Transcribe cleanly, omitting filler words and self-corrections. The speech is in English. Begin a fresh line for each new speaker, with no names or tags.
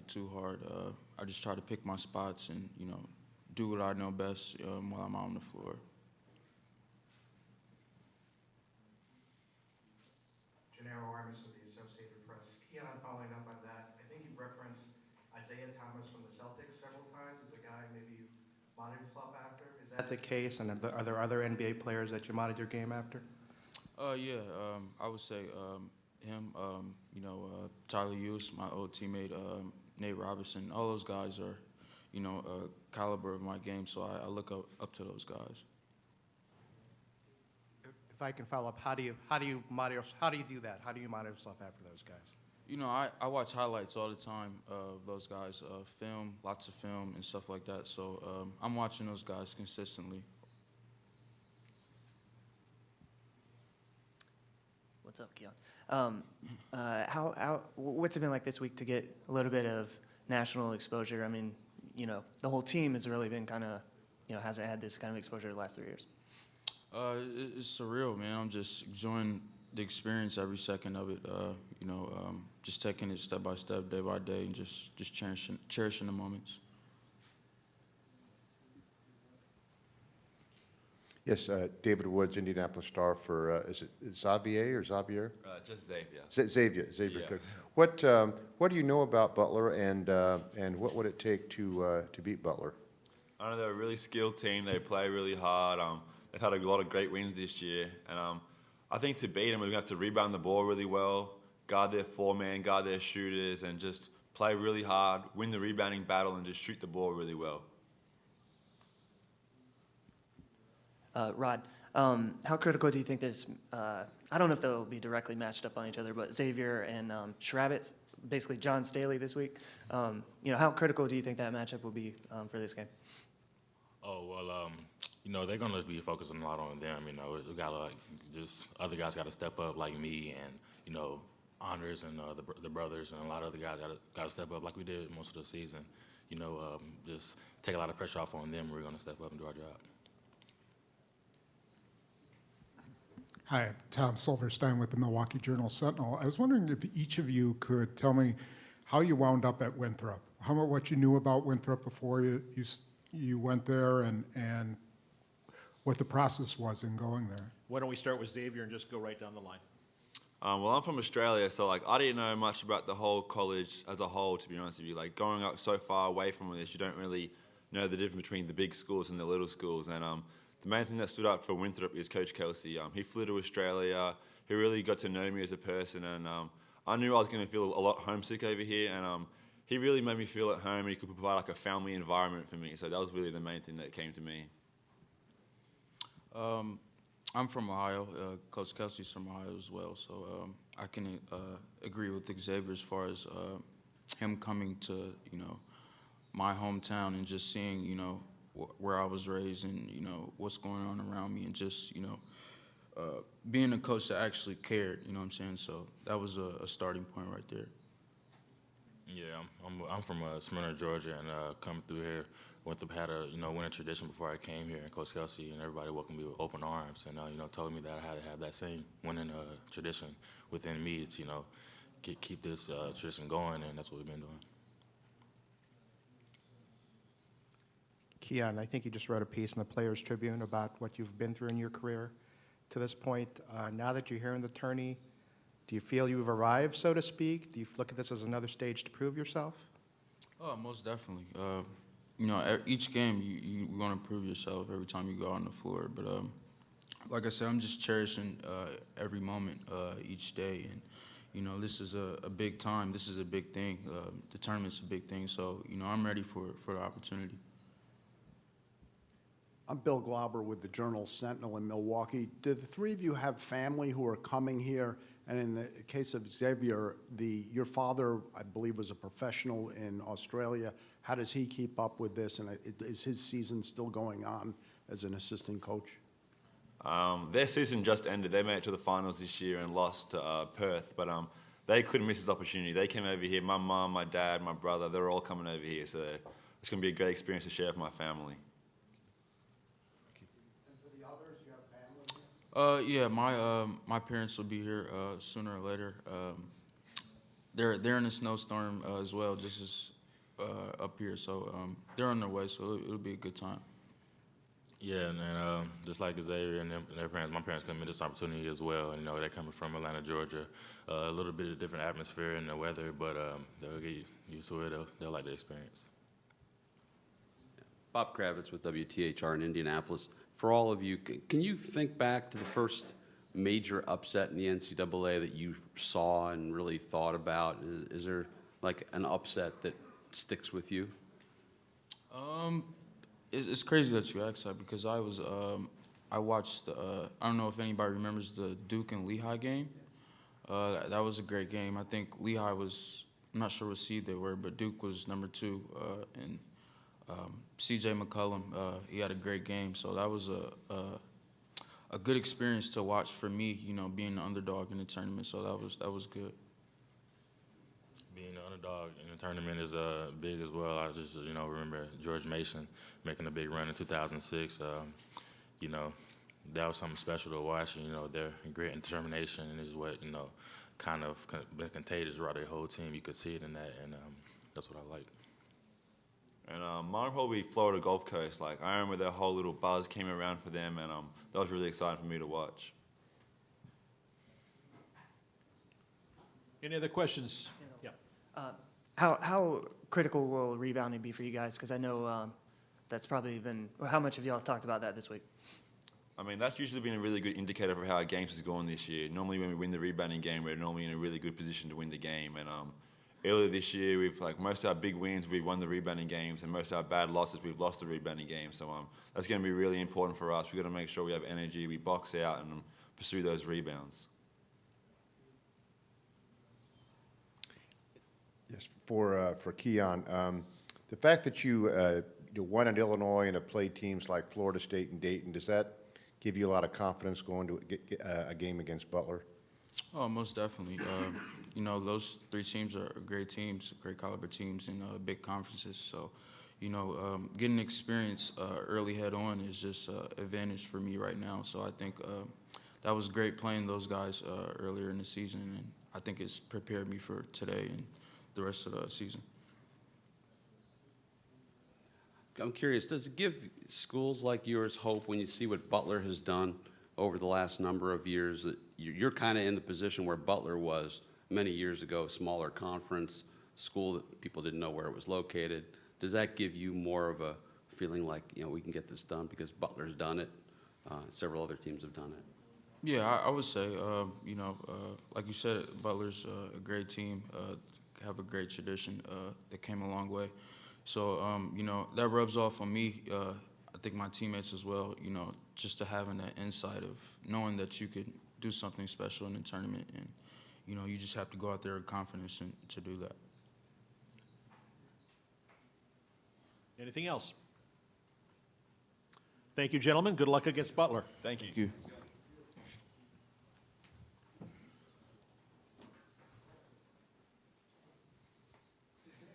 it too hard. I just try to pick my spots and, do what I know best while I'm out on the floor.
Gennaro Armas with the Associated Press. Keon, following up on that, I think you've referenced Isaiah Thomas from the Celtics several times as a guy maybe you modeled yourself after. Is that the case? And are there other NBA players that you modeled your game after?
Yeah, I would say him, Tyler Hughes, my old teammate, Nate Robinson. All those guys are, a caliber of my game, so I look up to those guys.
If I can follow up, how do you do that? How do you model yourself after those guys?
I watch highlights all the time of those guys, lots of film and stuff like that. So I'm watching those guys consistently.
What's up, Keon? What's it been like this week to get a little bit of national exposure? I mean, the whole team has really been kind of, hasn't had this kind of exposure the last 3 years.
It's surreal, man. I'm just enjoying the experience every second of it. Just taking it step by step, day by day, and just cherishing the moments.
Yes, David Woods, Indianapolis Star for, is it Xavier or Xavier?
Just Xavier.
Xavier,
Yeah.
good. What do you know about Butler, and what would it take to beat Butler?
I know they're a really skilled team. They play really hard. They've had a lot of great wins this year, and I think to beat them, we're going to have to rebound the ball really well, guard their four-man, guard their shooters, and just play really hard, win the rebounding battle, and just shoot the ball really well.
Rod, how critical do you think this, I don't know if they'll be directly matched up on each other, but Xavier and Shrabitz, basically John Staley this week, how critical do you think that matchup will be for this game?
Oh, well, they're going to be focusing a lot on them. We got just other guys got to step up like me and, Honors and the brothers and a lot of other guys got to step up like we did most of the season. Just take a lot of pressure off on them. We're going to step up and do our job.
Hi, Tom Silverstein with the Milwaukee Journal-Sentinel. I was wondering if each of you could tell me how you wound up at Winthrop, what you knew about Winthrop before you went there, and what the process was in going there.
Why don't we start with Xavier and just go right down the line?
Well, I'm from Australia, so I didn't know much about the whole college as a whole, to be honest with you. Growing up so far away from this, you don't really know the difference between the big schools and the little schools. And the main thing that stood out for Winthrop is Coach Kelsey. He flew to Australia. He really got to know me as a person, and I knew I was going to feel a lot homesick over here, and he really made me feel at home, and he could provide a family environment for me. So that was really the main thing that came to me.
I'm from Ohio. Coach Kelsey's from Ohio as well, so I can agree with Xavier as far as him coming to my hometown and just seeing where I was raised and what's going on around me, and just being a coach that actually cared. You know what I'm saying? So that was a starting point right there.
Yeah, I'm from Smyrna, Georgia, and coming through here, Winthrop had a winning tradition before I came here, and Coach Kelsey and everybody welcomed me with open arms, and told me that I had to have that same winning tradition within me to keep this tradition going, and that's what we've been doing.
Keon, I think you just wrote a piece in the Players Tribune about what you've been through in your career to this point. Now that you're here in the tourney, do you feel you've arrived, so to speak? Do you look at this as another stage to prove yourself?
Oh, most definitely. Each game you want to prove yourself every time you go out on the floor. But like I said, I'm just cherishing every moment each day. And, this is a big time. This is a big thing. The tournament's a big thing. So, I'm ready for the opportunity.
I'm Bill Glauber with the Journal-Sentinel in Milwaukee. Do the three of you have family who are coming here? And in the case of Xavier, your father, I believe, was a professional in Australia. How does he keep up with this? And is his season still going on as an assistant coach?
Their season just ended. They made it to the finals this year and lost to Perth, but they couldn't miss this opportunity. They came over here. My mom, my dad, my brother, they're all coming over here. So it's going to be a great experience to share with my family.
Yeah, my parents will be here sooner or later. they're in a snowstorm as well, just as up here. So they're on their way, so it'll be a good time.
Yeah, and just like Xavier and their parents, my parents come in this opportunity as well. And, they're coming from Atlanta, Georgia, a little bit of different atmosphere and the weather, but they'll get used to it. They'll like the experience.
Bob Kravitz with WTHR in Indianapolis. For all of you, can you think back to the first major upset in the NCAA that you saw and really thought about? Is there like an upset that sticks with you?
It's crazy that you asked that because I watched, I don't know if anybody remembers the Duke and Lehigh game. That was a great game. I think Lehigh was, I'm not sure what seed they were, but Duke was number 2. And C.J. McCollum, he had a great game. So that was a good experience to watch for me, being an underdog in the tournament. So that was good.
Being an underdog in the tournament is big as well. I just, remember George Mason making a big run in 2006. That was something special to watch. Their grit and determination is what, kind of been contagious throughout their whole team. You could see it in that, and that's what I like.
And mine probably Florida Gulf Coast. Like, I remember their whole little buzz came around for them, and that was really exciting for me to watch.
Any other questions? Yeah.
How critical will rebounding be for you guys? Because I know that's probably been, well, how much have y'all talked about that this week?
I mean, that's usually been a really good indicator for how our games has gone this year. Normally when we win the rebounding game, we're normally in a really good position to win the game. And earlier this year, we've, like, most of our big wins, we've won the rebounding games, and most of our bad losses, we've lost the rebounding games. So that's going to be really important for us. We've got to make sure we have energy, we box out and pursue those rebounds.
Yes, for Keon, the fact that you won at Illinois and have played teams like Florida State and Dayton, does that give you a lot of confidence going to a game against Butler?
Oh, most definitely. Those 3 teams are great teams, great caliber teams in big conferences. So, getting experience early head on is just an advantage for me right now. So I think that was great playing those guys earlier in the season, and I think it's prepared me for today and the rest of the season.
I'm curious, does it give schools like yours hope when you see what Butler has done over the last number of years? That you're kind of in the position where Butler was many years ago, smaller conference, school that people didn't know where it was located. Does that give you more of a feeling like, we can get this done because Butler's done it? Several other teams have done it.
Yeah, I would say, like you said, Butler's a great team, have a great tradition that came a long way. So, that rubs off on me, I think my teammates as well, just to having that insight of knowing that you could do something special in the tournament, and, you just have to go out there with confidence to do that.
Anything else? Thank you, gentlemen. Good luck against Butler.
Thank you.
Thank you.